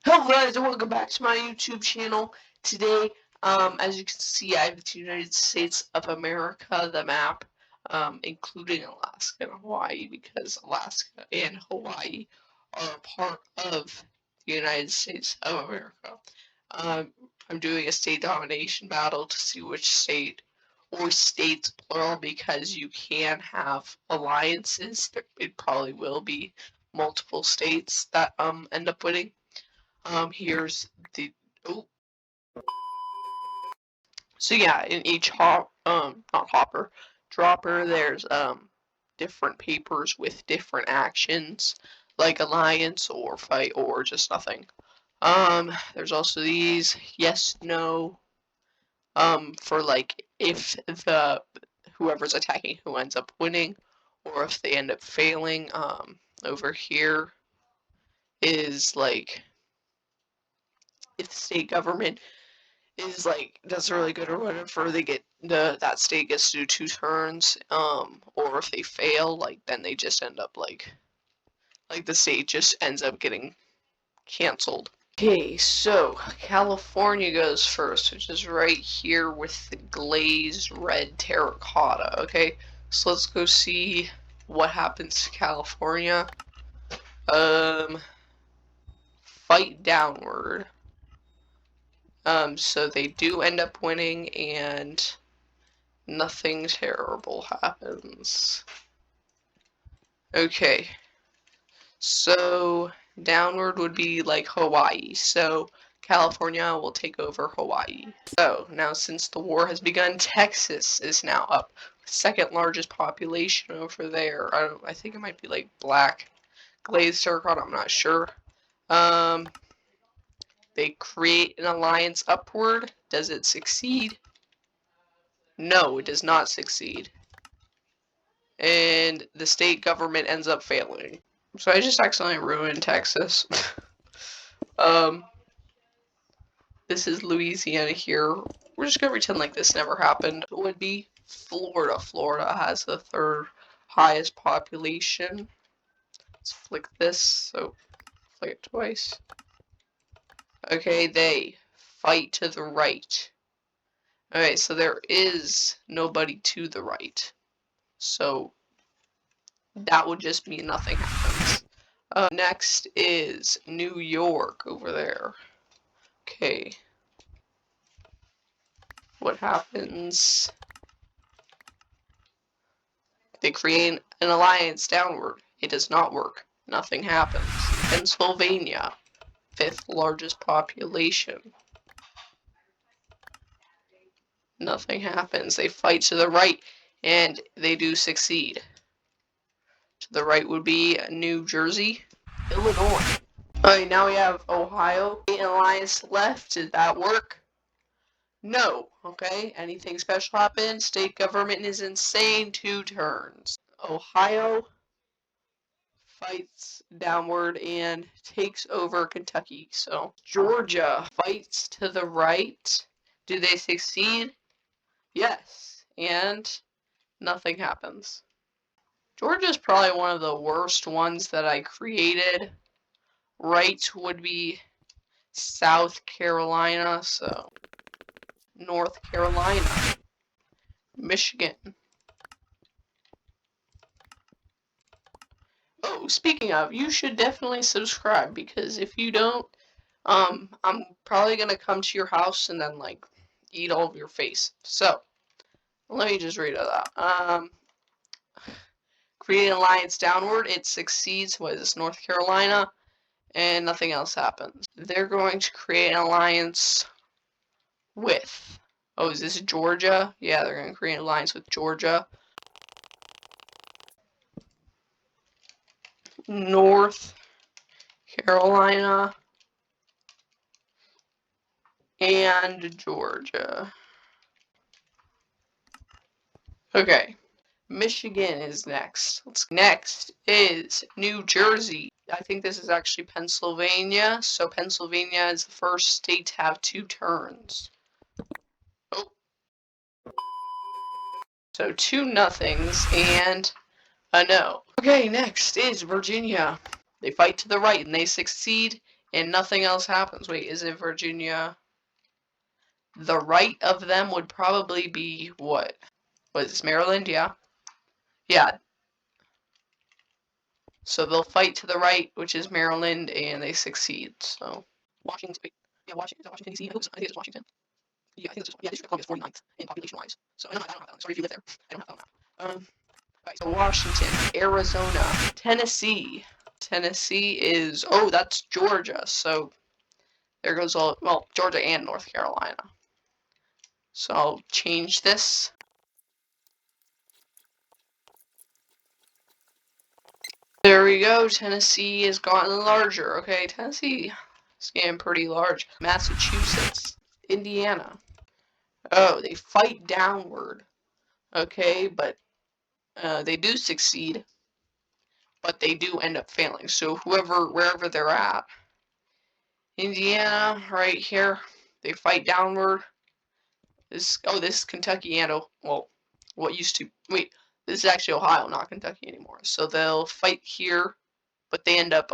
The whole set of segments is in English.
Hello guys and welcome back to my YouTube channel. Today, as you can see, I have the United States of America, the map, including Alaska and Hawaii, because Alaska and Hawaii are a part of the United States of America. I'm doing a state domination battle to see which state, or states plural, because you can have alliances. It probably will be multiple states that end up winning. Here's the so yeah, in each not hopper, dropper, there's different papers with different actions, like alliance or fight or just nothing. There's also these yes, no, for like if the whoever's attacking who ends up winning, or if they end up failing. Over here is like if the state government is like that's really good or whatever, they get that state gets to do 2 turns. Or if they fail, like then they just end up like the state just ends up getting canceled. Okay, so California goes first, which is right here with the glazed red terracotta. Okay, so let's go see what happens to California. Fight downward. So they do end up winning, and nothing terrible happens. Okay, so downward would be like Hawaii, so California will take over Hawaii. So now since the war has begun, Texas is now up. Second largest population over there. I think it might be like black glazed terracotta, I'm not sure. They create an alliance upward. Does it succeed? No, it does not succeed. And the state government ends up failing. So I just accidentally ruined Texas. This is Louisiana here. We're just gonna pretend like this never happened. It would be Florida. Florida has the third highest population. Let's flick this, so flick it twice. Okay, they fight to the right. Alright, so there is nobody to the right. So that would just mean nothing happens. Next is New York over there. Okay. What happens? They create an alliance downward. It does not work. Nothing happens. Pennsylvania, 5th largest population. Nothing happens. They fight to the right, and they do succeed. To the right would be New Jersey, Illinois. Alright, now we have Ohio. An alliance left. Did that work? No. Okay. Anything special happen? State government is insane. 2 turns. Ohio fights downward and takes over Kentucky. So Georgia fights to the right. Do they succeed? Yes. And nothing happens. Georgia's probably one of the worst ones that I created. Right would be South Carolina, so North Carolina, Michigan. Oh, speaking of, you should definitely subscribe, because if you don't, I'm probably gonna come to your house and then like eat all of your face. So let me just read it out. Create an alliance downward. It succeeds. What is this? North Carolina, and nothing else happens. They're going to create an alliance with. Oh, is this Georgia? Yeah, they're going to create an alliance with Georgia. North Carolina and Georgia. Okay, Michigan is next. Next is New Jersey. I think this is actually Pennsylvania. So Pennsylvania is the first state to have 2 turns. Oh. So 2 nothings and a no. Okay, next is Virginia. They fight to the right and they succeed. and nothing else happens. Wait, is it Virginia? The right of them would probably be what? Was this Maryland? Yeah. Yeah. So they'll fight to the right, which is Maryland, and they succeed. So Washington. Wait, yeah, Washington. Is that Washington D.C.? I think it's Washington. Yeah, I think it's yeah. District of Columbia is 49th in population-wise. So I don't have that. Sorry if you live there. I don't have that on map. Alright, so Washington, Arizona, Tennessee. Tennessee is that's Georgia. So there goes Georgia and North Carolina. So I'll change this. There we go. Tennessee has gotten larger. Okay, Tennessee is getting pretty large. Massachusetts, Indiana. Oh, they fight downward. Okay, but they do succeed, but they do end up failing. So wherever they're at, Indiana, right here, they fight downward. This is Kentucky and what used to wait. This is actually Ohio, not Kentucky anymore. So they'll fight here, but they end up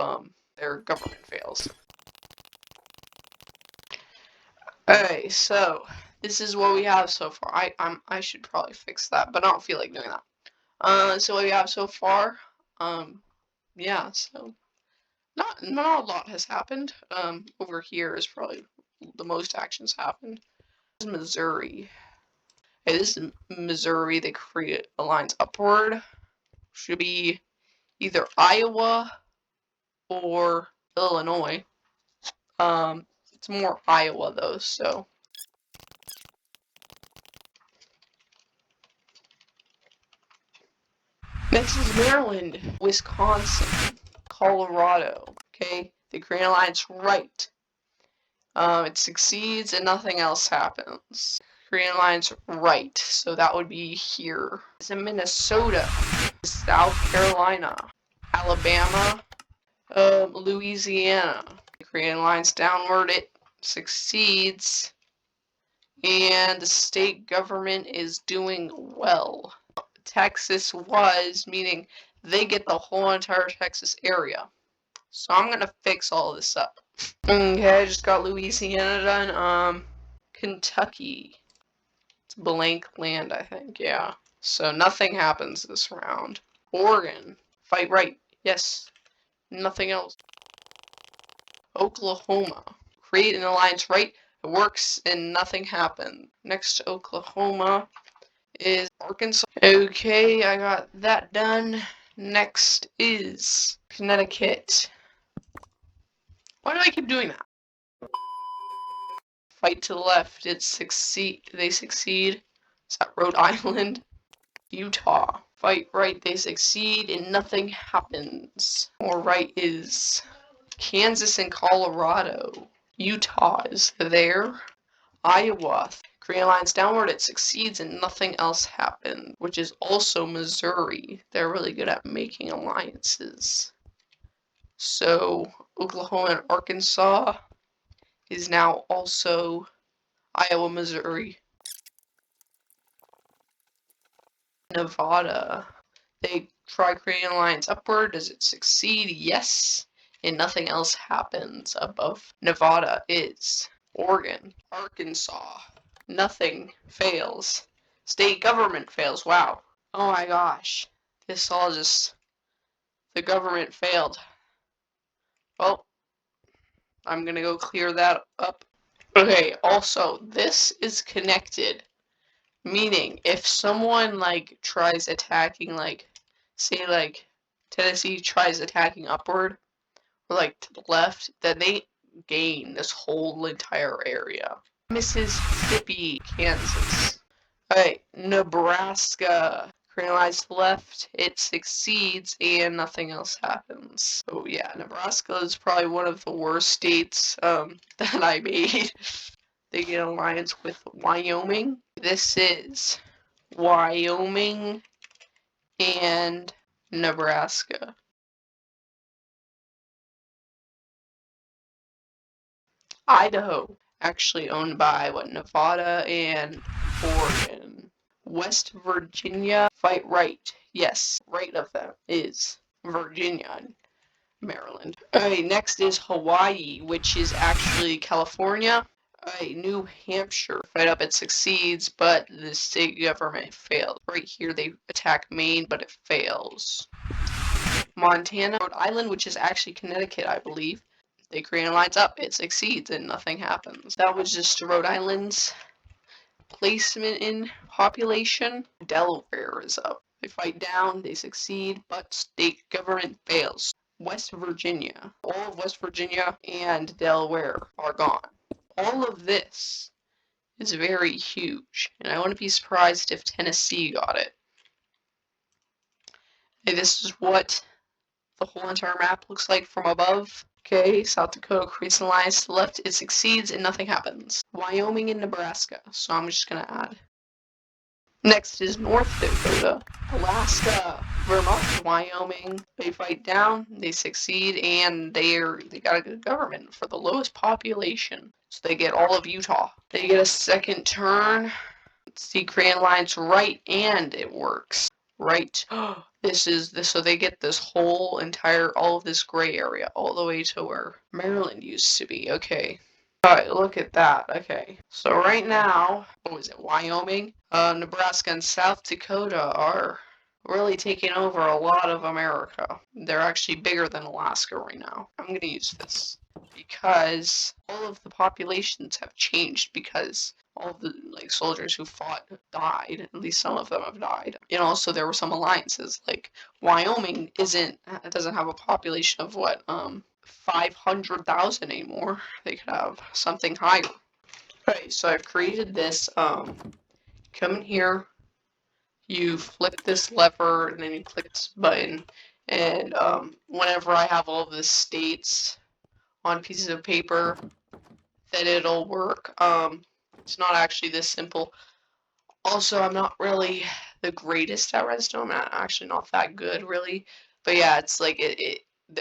their government fails. Okay, so this is what we have so far. I should probably fix that, but I don't feel like doing that. So what we have so far, yeah, so not a lot has happened. Over here is probably the most actions happened. This is Missouri. Hey, this is Missouri. They create a lines upward. Should be either Iowa or Illinois. It's more Iowa though, so. Next is Maryland, Wisconsin, Colorado. Okay, the Green Alliance right. It succeeds and nothing else happens. Green Alliance right, so that would be here. It's in Minnesota, South Carolina, Alabama, Louisiana. The Green Alliance downward, it succeeds, and the state government is doing well. Texas was, meaning they get the whole entire Texas area. So I'm gonna fix all this up. Okay, I just got Louisiana done. Kentucky. It's blank land, I think, yeah. So nothing happens this round. Oregon. Fight right. Yes. Nothing else. Oklahoma. Create an alliance right. It works and nothing happened. Next to Oklahoma is Arkansas. Okay, I got that done. Next is Connecticut. Why do I keep doing that? Fight to the left. They succeed. Is that Rhode Island? Utah. Fight right. They succeed and nothing happens. More right is Kansas and Colorado. Utah is there. Iowa. Green Alliance downward, it succeeds and nothing else happens, which is also Missouri. They're really good at making alliances. So Oklahoma and Arkansas is now also Iowa, Missouri. Nevada. They try creating an alliance upward. Does it succeed? Yes. And nothing else happens above Nevada is Oregon. Arkansas. Nothing fails. State government fails. Wow. Oh my gosh. This all just. The government failed. Well, I'm gonna go clear that up. Okay, also, this is connected. Meaning, if someone, like, tries attacking, like, say, like, Tennessee tries attacking upward, or, like, to the left, then they gain this whole entire area. Mississippi, Kansas. Alright, Nebraska. Green lies to the left, it succeeds, and nothing else happens. So yeah, Nebraska is probably one of the worst states that I made. They get an alliance with Wyoming. This is Wyoming and Nebraska. Idaho, actually owned by Nevada and Oregon. West Virginia, fight right. Yes, right of them is Virginia. Maryland. Alright, next is Hawaii, which is actually California. Alright, New Hampshire. Fight up, it succeeds, but the state government failed. Right here, they attack Maine, but it fails. Montana, Rhode Island, which is actually Connecticut, I believe. They create lines up, it succeeds, and nothing happens. That was just Rhode Island's placement in population. Delaware is up. They fight down, they succeed, but state government fails. West Virginia. All of West Virginia and Delaware are gone. All of this is very huge, and I wouldn't be surprised if Tennessee got it. And this is what the whole entire map looks like from above. Okay, South Dakota creates an alliance to the left, it succeeds, and nothing happens. Wyoming and Nebraska, so I'm just gonna add. Next is North Dakota, Alaska, Vermont, Wyoming. They fight down, they succeed, and they got a good government for the lowest population. So they get all of Utah. They get a second turn. See, Grand Line's right, and it works. Right. So they get this whole all of this gray area, all the way to where Maryland used to be. Okay. Alright, look at that. Okay. So right now, what was it, Wyoming? Nebraska and South Dakota are really taking over a lot of America. They're actually bigger than Alaska right now. I'm gonna use this because all of the populations have changed because all of the soldiers who fought died. At least some of them have died. And also there were some alliances. Like Wyoming doesn't have a population of 500,000 anymore. They could have something higher. Okay, so I've created this. Come in here. You flip this lever and then you click this button. And whenever I have all of the states on pieces of paper, then it'll work. It's not actually this simple. Also, I'm not really the greatest at redstone. I'm actually not that good, really. But yeah, it's like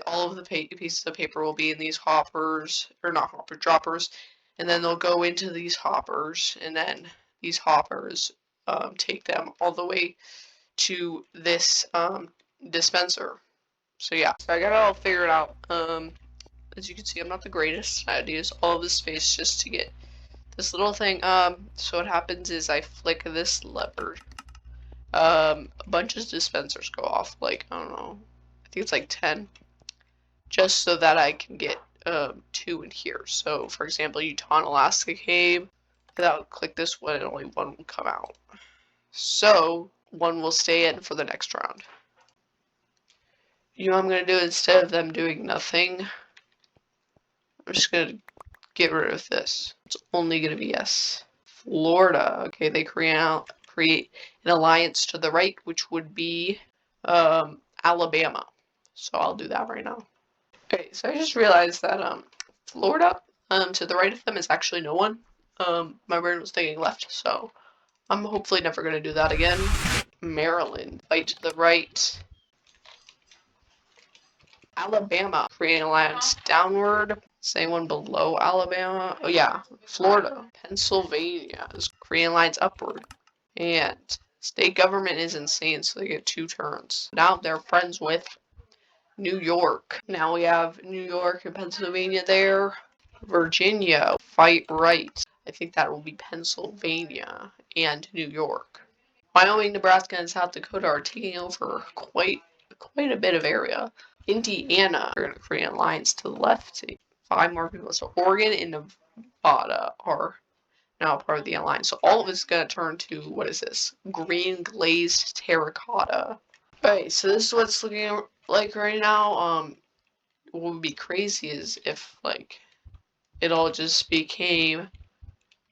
all of the pieces of paper will be in these hoppers, or not hopper, droppers, and then they'll go into these hoppers, and then these hoppers take them all the way to this dispenser. So yeah, so I got it all figured out. As you can see, I'm not the greatest. I had to use all of this space just to get this little thing. So what happens is I flick this lever. A bunch of dispensers go off, like, I don't know, I think it's like 10. Just so that I can get 2 in here. So, for example, Utah and Alaska came. I'll click this one and only 1 will come out. So, 1 will stay in for the next round. You know what I'm going to do instead of them doing nothing? I'm just going to get rid of this. It's only going to be yes. Florida. Okay, they create an alliance to the right, which would be Alabama. So I'll do that right now. Okay, so I just realized that Florida, to the right of them is actually no one. My brain was thinking left, so I'm hopefully never going to do that again. Maryland, fight to the right. Alabama, create an alliance downward. Same one below Alabama. Oh yeah, Florida. Pennsylvania is creating lines upward. And state government is insane, so they get 2 turns. Now they're friends with New York. Now we have New York and Pennsylvania there. Virginia, fight right. I think that will be Pennsylvania and New York. Wyoming, Nebraska, and South Dakota are taking over quite a bit of area. Indiana are going to create lines to the left. 5 more people. So Oregon and Nevada are now part of the alliance. So all of this is going to turn to, what is this? Green glazed terracotta. Okay, so this is what it's looking like right now. What would be crazy is if, like, it all just became,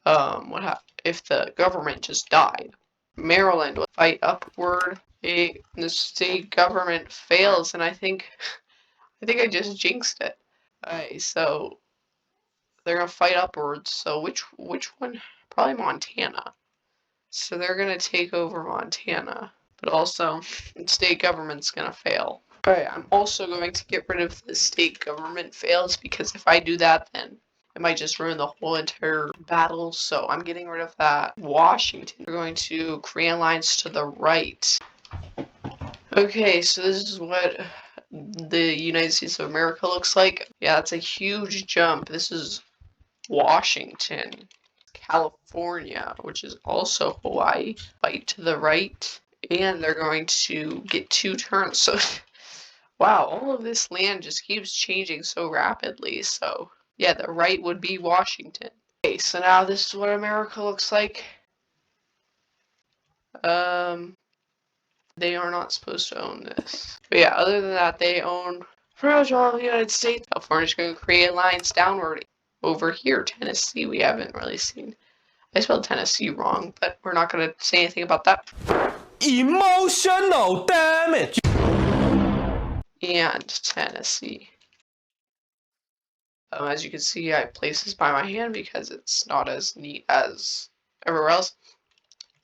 if the government just died. Maryland would fight upward. The state government fails, and I think I just jinxed it. Alright, so they're gonna fight upwards. So which one? Probably Montana. So they're gonna take over Montana, but also the state government's gonna fail. Alright, I'm also going to get rid of the state government fails because if I do that, then it might just ruin the whole entire battle. So I'm getting rid of that. Washington. We're going to create lines to the right. Okay, so this is what the United States of America looks like. Yeah, that's a huge jump. This is Washington. California, which is also Hawaii. Fight to the right. And they're going to get 2 turns. So, wow, all of this land just keeps changing so rapidly. So, yeah, the right would be Washington. Okay, so now this is what America looks like. They are not supposed to own this. But yeah, other than that, they own pretty much all of the United States. California's going to create lines downward. Over here, Tennessee, we haven't really seen. I spelled Tennessee wrong, but we're not going to say anything about that. Emotional damage. And Tennessee. As you can see, I place this by my hand because it's not as neat as everywhere else.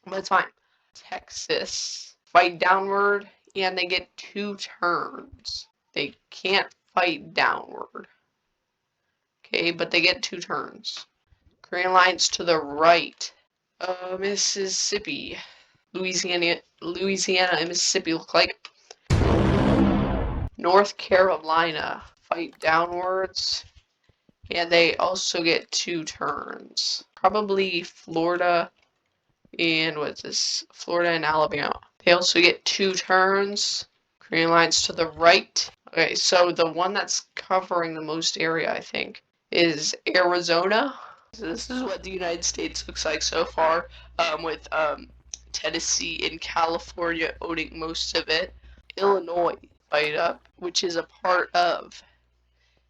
But it's fine. Texas. Fight downward, and they get 2 turns. They can't fight downward. Okay, but they get 2 turns. Green lines to the right. Mississippi. Louisiana and Mississippi look like. North Carolina. Fight downwards. And they also get 2 turns. Probably Florida and what's this? Florida and Alabama. They also get 2 turns. Green lines to the right. Okay, so the one that's covering the most area, I think, is Arizona. So this is what the United States looks like so far, with Tennessee and California owning most of it. Illinois fight up, which is a part of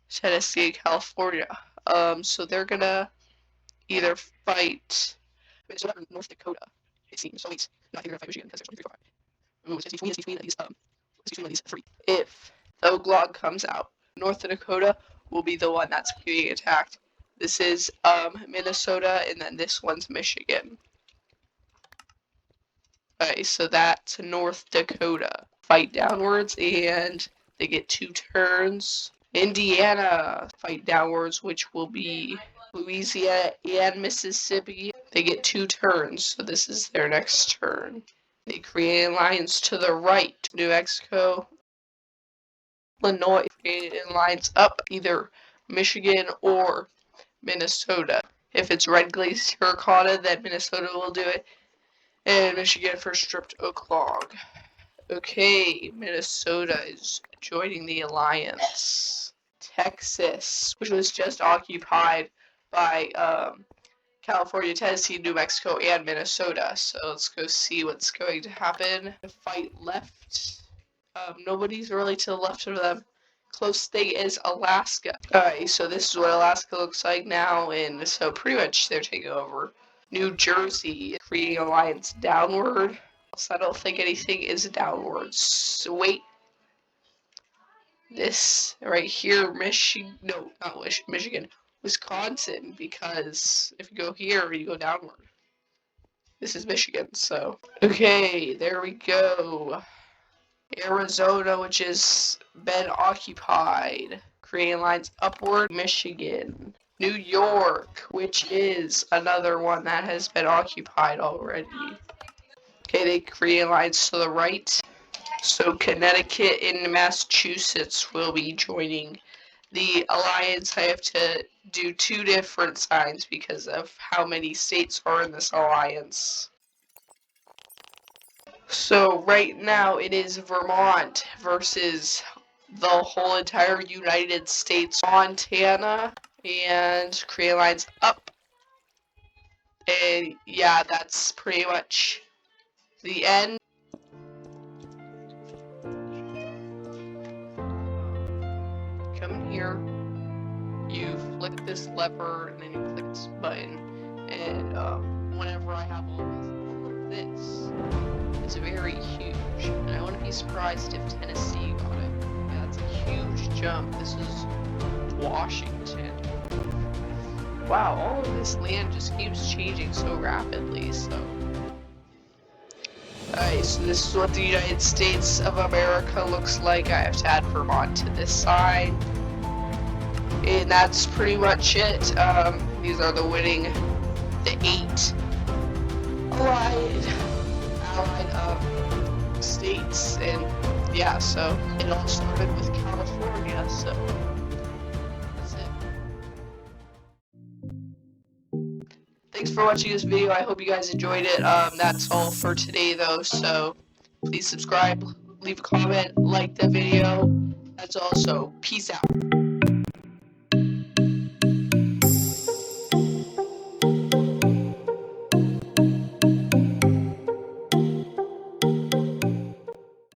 Tennessee and California. So they're gonna either fight Minnesota or North Dakota. It seems. So wait, no, I think they're gonna fight Michigan because there's 1, 2, 3, 4, 5. Ooh, it's between these 3. If the Oglog comes out, North Dakota will be the one that's being attacked. This is Minnesota, and then this one's Michigan. Okay, so that's North Dakota. Fight downwards, and they get 2 turns. Indiana fight downwards, which will be Louisiana and Mississippi. They get 2 turns, so this is their next turn. They create lines to the right. New Mexico, Illinois created lines up, either Michigan or Minnesota. If it's red glazed terracotta, then Minnesota will do it. And Michigan for stripped oak log. Okay, Minnesota is joining the alliance. Texas, which was just occupied by California, Tennessee, New Mexico, and Minnesota. So let's go see what's going to happen. The fight left. Nobody's really to the left of them. Close thing is Alaska. Alright, so this is what Alaska looks like now, and so pretty much they're taking over. New Jersey, creating alliance downward. So I don't think anything is downwards. So wait. This right here, Michigan, no, not Michigan, Wisconsin, because if you go here, you go downward. This is Michigan, so. Okay, there we go. Arizona, which has been occupied, creating lines upward. Michigan. New York, which is another one that has been occupied already. Okay, they create lines to the right. So Connecticut and Massachusetts will be joining the alliance. I have to do 2 different signs because of how many states are in this alliance. So right now it is Vermont versus the whole entire United States. Montana and create lines up. And yeah, that's pretty much the end. Come in here, you flick this lever, and then you click this button, and whenever I have all of this, it's very huge, and I wouldn't be surprised if Tennessee got it. Yeah, that's a huge jump. This is Washington. Wow, all of this land just keeps changing so rapidly, so. Alright, so this is what the United States of America looks like. I have to add Vermont to this side. And that's pretty much it. These are the winning, the 8 allied states. And yeah, so it all started with California, so that's it. Thanks for watching this video. I hope you guys enjoyed it. That's all for today though, so please subscribe, leave a comment, like the video. That's all, so peace out.